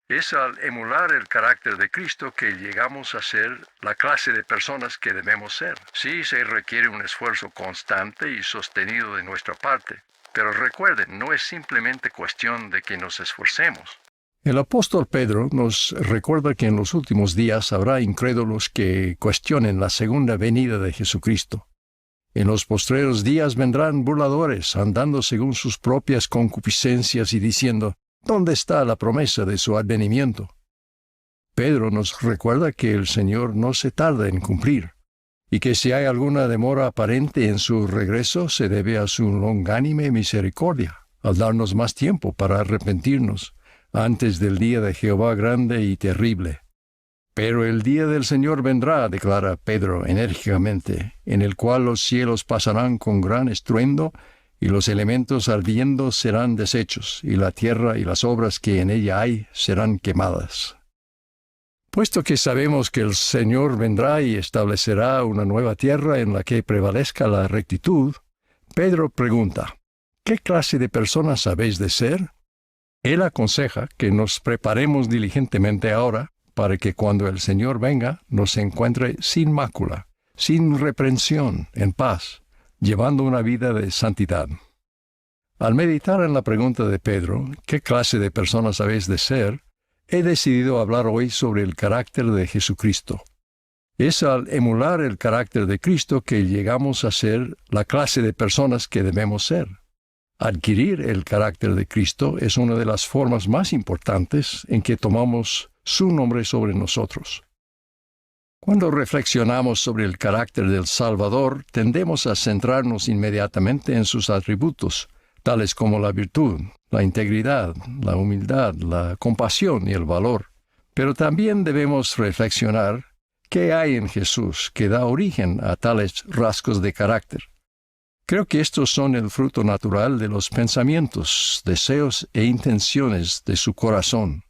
Es al emular el carácter de Cristo que llegamos a ser la clase de personas que debemos ser. Sí, se requiere un esfuerzo constante y sostenido de nuestra parte, pero recuerden, no es simplemente cuestión de que nos esforcemos. El apóstol Pedro nos recuerda que en los últimos días habrá incrédulos que cuestionen la segunda venida de Jesucristo. En los postreros días vendrán burladores, andando según sus propias concupiscencias y diciendo: ¿dónde está la promesa de su advenimiento? Pedro nos recuerda que el Señor no se tarda en cumplir, y que si hay alguna demora aparente en su regreso, se debe a su longánime misericordia, al darnos más tiempo para arrepentirnos, antes del día de Jehová grande y terrible. Pero el día del Señor vendrá, declara Pedro enérgicamente, en el cual los cielos pasarán con gran estruendo, y los elementos ardiendo serán deshechos, y la tierra y las obras que en ella hay serán quemadas. Puesto que sabemos que el Señor vendrá y establecerá una nueva tierra en la que prevalezca la rectitud, Pedro pregunta: ¿qué clase de personas habéis de ser? Él aconseja que nos preparemos diligentemente ahora, para que cuando el Señor venga nos encuentre sin mácula, sin reprensión, en paz, llevando una vida de santidad. Al meditar en la pregunta de Pedro, ¿qué clase de personas habéis de ser?, he decidido hablar hoy sobre el carácter de Jesucristo. Es al emular el carácter de Cristo que llegamos a ser la clase de personas que debemos ser. Adquirir el carácter de Cristo es una de las formas más importantes en que tomamos su nombre sobre nosotros. Cuando reflexionamos sobre el carácter del Salvador, tendemos a centrarnos inmediatamente en sus atributos, tales como la virtud, la integridad, la humildad, la compasión y el valor. Pero también debemos reflexionar qué hay en Jesús que da origen a tales rasgos de carácter. Creo que estos son el fruto natural de los pensamientos, deseos e intenciones de su corazón.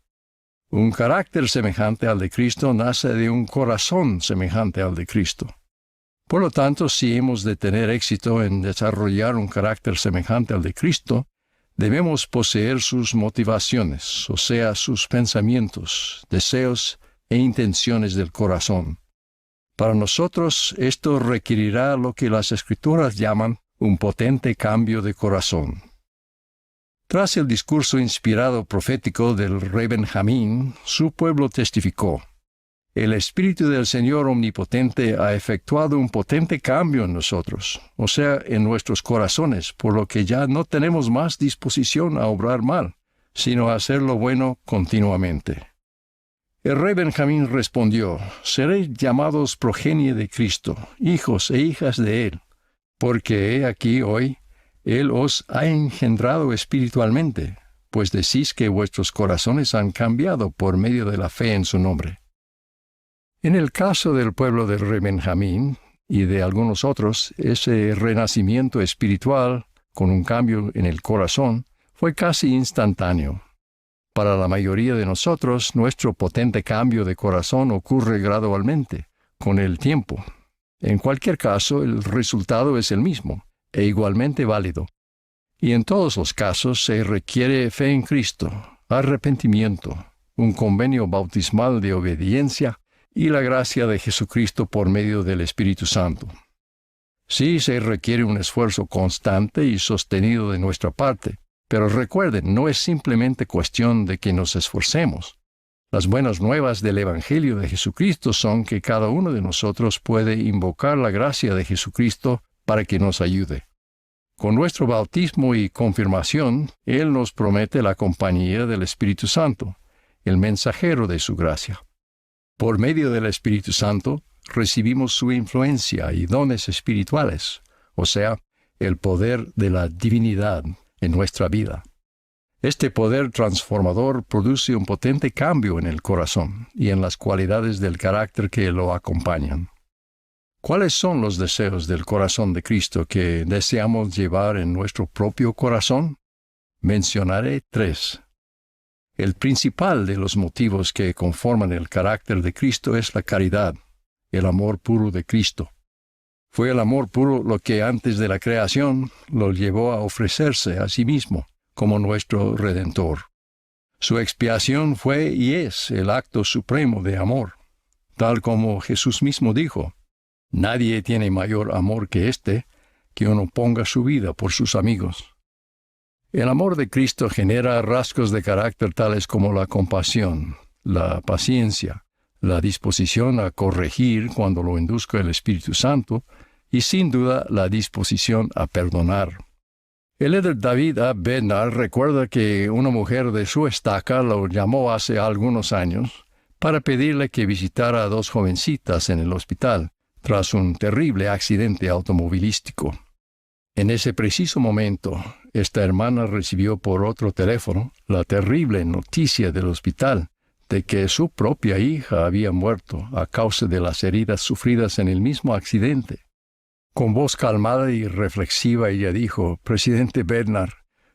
Un carácter semejante al de Cristo nace de un corazón semejante al de Cristo. Por lo tanto, si hemos de tener éxito en desarrollar un carácter semejante al de Cristo, debemos poseer sus motivaciones, o sea, sus pensamientos, deseos e intenciones del corazón. Para nosotros, esto requerirá lo que las Escrituras llaman un potente cambio de corazón. Tras el discurso inspirado profético del rey Benjamín, su pueblo testificó: el Espíritu del Señor Omnipotente ha efectuado un potente cambio en nosotros, o sea, en nuestros corazones, por lo que ya no tenemos más disposición a obrar mal, sino a hacer lo bueno continuamente. El rey Benjamín respondió: seréis llamados progenie de Cristo, hijos e hijas de Él, porque he aquí hoy, Él os ha engendrado espiritualmente, pues decís que vuestros corazones han cambiado por medio de la fe en su nombre. En el caso del pueblo del rey Benjamín y de algunos otros, ese renacimiento espiritual, con un cambio en el corazón, fue casi instantáneo. Para la mayoría de nosotros, nuestro potente cambio de corazón ocurre gradualmente, con el tiempo. En cualquier caso, el resultado es el mismo, e igualmente válido. Y en todos los casos se requiere fe en Cristo, arrepentimiento, un convenio bautismal de obediencia y la gracia de Jesucristo por medio del Espíritu Santo. Sí, se requiere un esfuerzo constante y sostenido de nuestra parte, pero recuerden, no es simplemente cuestión de que nos esforcemos. Las buenas nuevas del Evangelio de Jesucristo son que cada uno de nosotros puede invocar la gracia de Jesucristo para que nos ayude. Con nuestro bautismo y confirmación, Él nos promete la compañía del Espíritu Santo, el mensajero de su gracia. Por medio del Espíritu Santo, recibimos su influencia y dones espirituales, o sea, el poder de la divinidad en nuestra vida. Este poder transformador produce un potente cambio en el corazón y en las cualidades del carácter que lo acompañan. ¿Cuáles son los deseos del corazón de Cristo que deseamos llevar en nuestro propio corazón? Mencionaré 3. El principal de los motivos que conforman el carácter de Cristo es la caridad, el amor puro de Cristo. Fue el amor puro lo que antes de la creación lo llevó a ofrecerse a sí mismo como nuestro Redentor. Su expiación fue y es el acto supremo de amor, tal como Jesús mismo dijo: nadie tiene mayor amor que este, que uno ponga su vida por sus amigos. El amor de Cristo genera rasgos de carácter tales como la compasión, la paciencia, la disposición a corregir cuando lo induzca el Espíritu Santo, y sin duda la disposición a perdonar. El elder David A. Bednar recuerda que una mujer de su estaca lo llamó hace algunos años para pedirle que visitara a 2 jovencitas en el hospital tras un terrible accidente automovilístico. En ese preciso momento, esta hermana recibió por otro teléfono la terrible noticia del hospital de que su propia hija había muerto a causa de las heridas sufridas en el mismo accidente. Con voz calmada y reflexiva ella dijo: Presidente Bednar,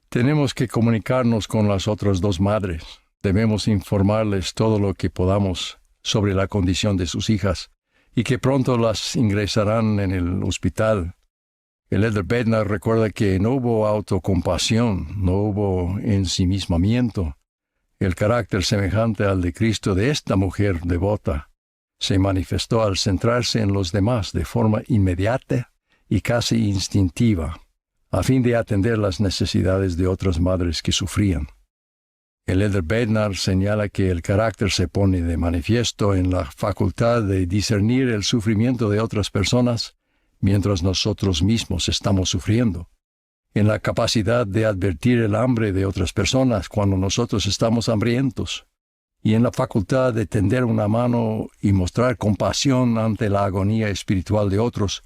tenemos que comunicarnos con las otras 2 madres. Debemos informarles todo lo que podamos sobre la condición de sus hijas y que pronto las ingresarán en el hospital. El elder Bednar recuerda que no hubo autocompasión, no hubo ensimismamiento. El carácter semejante al de Cristo de esta mujer devota se manifestó al centrarse en los demás de forma inmediata y casi instintiva, a fin de atender las necesidades de otras madres que sufrían. El elder Bednar señala que el carácter se pone de manifiesto en la facultad de discernir el sufrimiento de otras personas mientras nosotros mismos estamos sufriendo, en la capacidad de advertir el hambre de otras personas cuando nosotros estamos hambrientos, y en la facultad de tender una mano y mostrar compasión ante la agonía espiritual de otros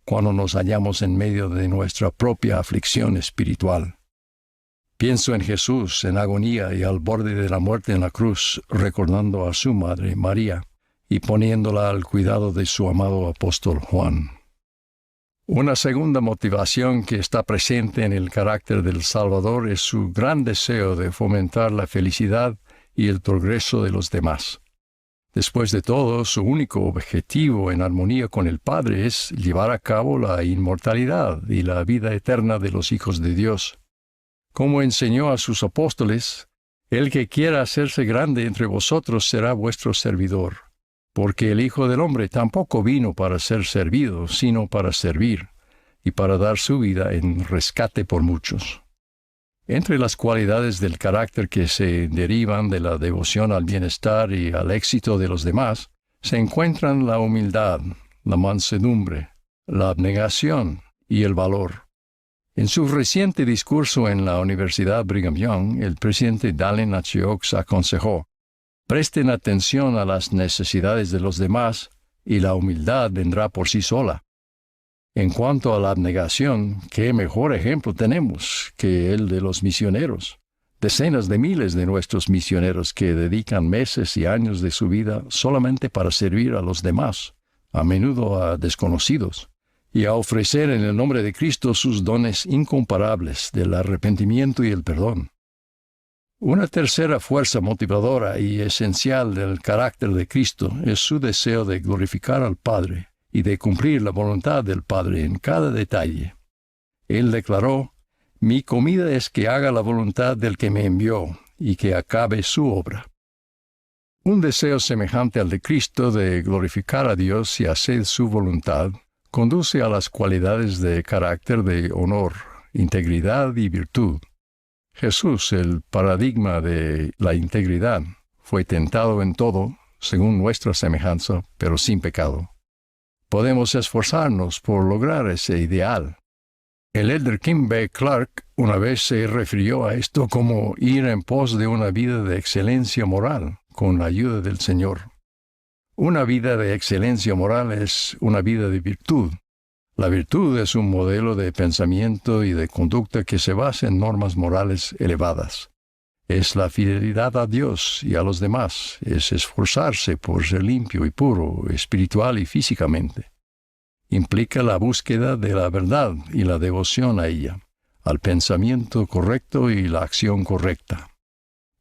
cuando nos hallamos en medio de nuestra propia aflicción espiritual. Pienso en Jesús en agonía y al borde de la muerte en la cruz, recordando a su madre María y poniéndola al cuidado de su amado apóstol Juan. Una segunda motivación que está presente en el carácter del Salvador es su gran deseo de fomentar la felicidad y el progreso de los demás. Después de todo, su único objetivo en armonía con el Padre es llevar a cabo la inmortalidad y la vida eterna de los hijos de Dios. Como enseñó a sus apóstoles, el que quiera hacerse grande entre vosotros será vuestro servidor, porque el Hijo del Hombre tampoco vino para ser servido, sino para servir, y para dar su vida en rescate por muchos. Entre las cualidades del carácter que se derivan de la devoción al bienestar y al éxito de los demás, se encuentran la humildad, la mansedumbre, la abnegación y el valor. En su reciente discurso en la Universidad Brigham Young, el presidente Dallin H. Oaks aconsejó: presten atención a las necesidades de los demás y la humildad vendrá por sí sola. En cuanto a la abnegación, ¿qué mejor ejemplo tenemos que el de los misioneros? Decenas de miles de nuestros misioneros que dedican meses y años de su vida solamente para servir a los demás, a menudo a desconocidos, y a ofrecer en el nombre de Cristo sus dones incomparables del arrepentimiento y el perdón. Una tercera fuerza motivadora y esencial del carácter de Cristo es su deseo de glorificar al Padre y de cumplir la voluntad del Padre en cada detalle. Él declaró: mi comida es que haga la voluntad del que me envió y que acabe su obra. Un deseo semejante al de Cristo de glorificar a Dios y hacer su voluntad conduce a las cualidades de carácter de honor, integridad y virtud. Jesús, el paradigma de la integridad, fue tentado en todo, según nuestra semejanza, pero sin pecado. Podemos esforzarnos por lograr ese ideal. El elder Kim B. Clark una vez se refirió a esto como ir en pos de una vida de excelencia moral, con la ayuda del Señor. Una vida de excelencia moral es una vida de virtud. La virtud es un modelo de pensamiento y de conducta que se basa en normas morales elevadas. Es la fidelidad a Dios y a los demás, es esforzarse por ser limpio y puro, espiritual y físicamente. Implica la búsqueda de la verdad y la devoción a ella, al pensamiento correcto y la acción correcta.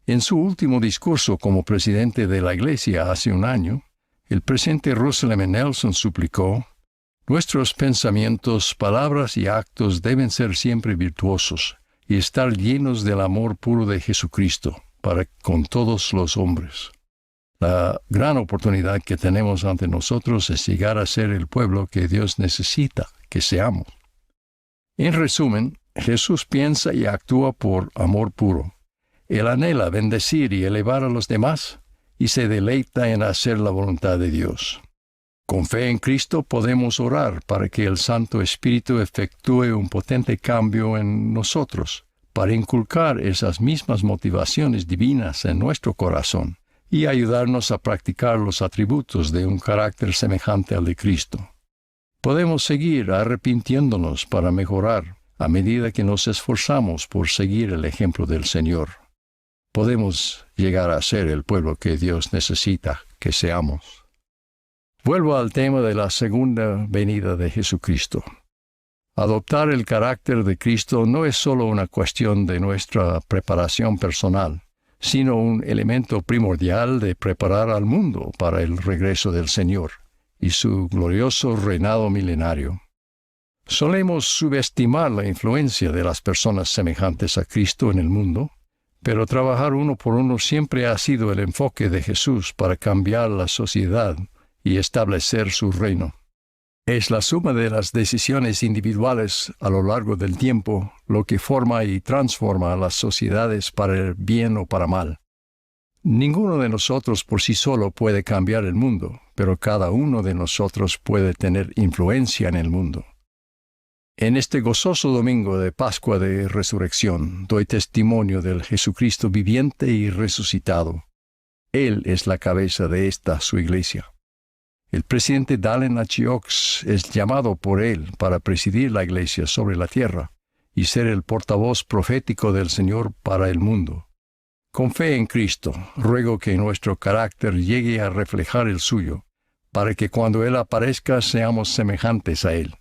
En su último discurso como presidente de la Iglesia hace un año, el presidente Russell M. Nelson suplicó: nuestros pensamientos, palabras y actos deben ser siempre virtuosos y estar llenos del amor puro de Jesucristo, para con todos los hombres. La gran oportunidad que tenemos ante nosotros es llegar a ser el pueblo que Dios necesita que seamos. En resumen, Jesús piensa y actúa por amor puro. Él anhela bendecir y elevar a los demás y se deleita en hacer la voluntad de Dios. Con fe en Cristo podemos orar para que el Santo Espíritu efectúe un potente cambio en nosotros, para inculcar esas mismas motivaciones divinas en nuestro corazón y ayudarnos a practicar los atributos de un carácter semejante al de Cristo. Podemos seguir arrepintiéndonos para mejorar a medida que nos esforzamos por seguir el ejemplo del Señor. Podemos llegar a ser el pueblo que Dios necesita que seamos. Vuelvo al tema de la segunda venida de Jesucristo. Adoptar el carácter de Cristo no es solo una cuestión de nuestra preparación personal, sino un elemento primordial de preparar al mundo para el regreso del Señor y su glorioso reinado milenario. Solemos subestimar la influencia de las personas semejantes a Cristo en el mundo, pero trabajar uno por uno siempre ha sido el enfoque de Jesús para cambiar la sociedad y establecer su reino. Es la suma de las decisiones individuales a lo largo del tiempo lo que forma y transforma a las sociedades para el bien o para mal. Ninguno de nosotros por sí solo puede cambiar el mundo, pero cada uno de nosotros puede tener influencia en el mundo. En este gozoso domingo de Pascua de Resurrección doy testimonio del Jesucristo viviente y resucitado. Él es la cabeza de esta su iglesia. El presidente Dallin H. Oaks es llamado por él para presidir la iglesia sobre la tierra y ser el portavoz profético del Señor para el mundo. Con fe en Cristo, ruego que nuestro carácter llegue a reflejar el suyo, para que cuando Él aparezca seamos semejantes a Él,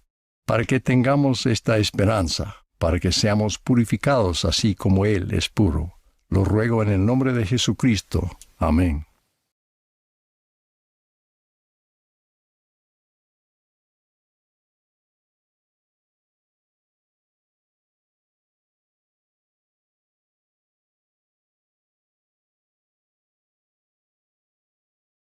para que tengamos esta esperanza, para que seamos purificados así como Él es puro. Lo ruego en el nombre de Jesucristo. Amén.